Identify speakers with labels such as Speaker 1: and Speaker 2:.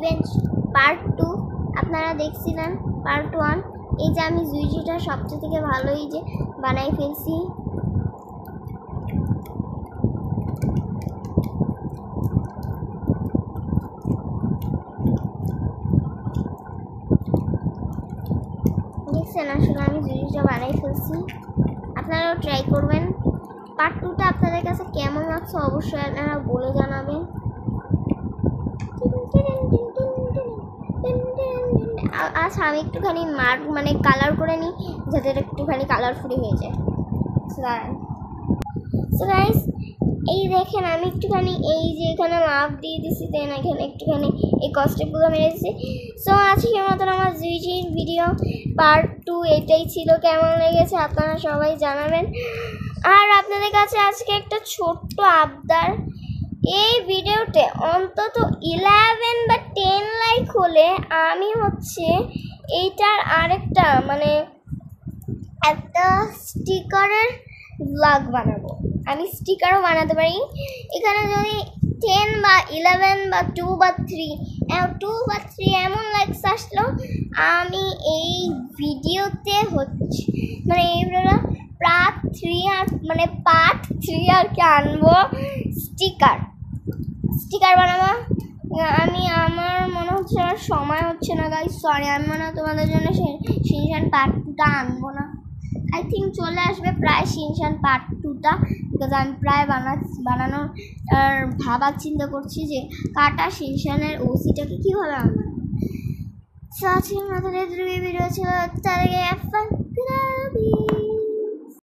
Speaker 1: Revenge part 2 আপনারা দেখছিলেন। Part 1 এই যে আমি জুইজিটা সবচেয়ে থেকে ভালোই যে বানাই ফেলছি। দেখছেন আসলে আমি জুইজিটা বানাই ফেলছি, আপনারাও ট্রাই করবেন। পার্ট 2টা আপনাদের কাছে কেমন লাগছে অবশ্যই আপনারা বলে জানাবেন। আচ্ছা আমি একটুখানি মানে কালার করে নিই যাতে একটুখানি কালারফুলি হয়ে যায়। সো গাইস এই দেখেন আমি একটুখানি এই যে এখানে মাপ দিয়ে দিছি, দেন এখানে একটুখানি এই কস্টেপগুলো মেরে দিচ্ছি। সো আজকের মতন আমার জুইজির ভিডিও পার্ট 2 এটাই ছিল। কেমন লেগেছে আপনারা সবাই জানাবেন। আর আপনাদের কাছে আজকে একটা ছোট্ট আবদার, এই ভিডিওতে অন্তত 11 বা 10 লাইক হলে আমি হচ্ছে এইটার আরেকটা মানে একটা স্টিকারের ব্লগ বানাবো। আমি স্টিকারও বানাতে পারি। এখানে যদি 10 বা 11 বা 2 বা 3 এমন লাইকস আসলো আমি এই ভিডিওতে হচ্ছে মানে এই ভিডিওটা পার্ট 3 আর কি আনবো স্টিকার বানাবো আমি। আমার মনে হচ্ছে আর সময় হচ্ছে না গাইস, সরি। আমি মনে হয় তোমাদের জন্য শিনশান পার্ট 2টা আনবো না। আই থিঙ্ক চলে আসবে প্রায় শিনশান পার্ট 2টা, বিকজ আমি প্রায় বানানোর ভাবার চিন্তা করছি যে কাটা শিনশানের ওসিটাকে কীভাবে আনবো। আজকের মতো ভিডিও ছিল তার আগে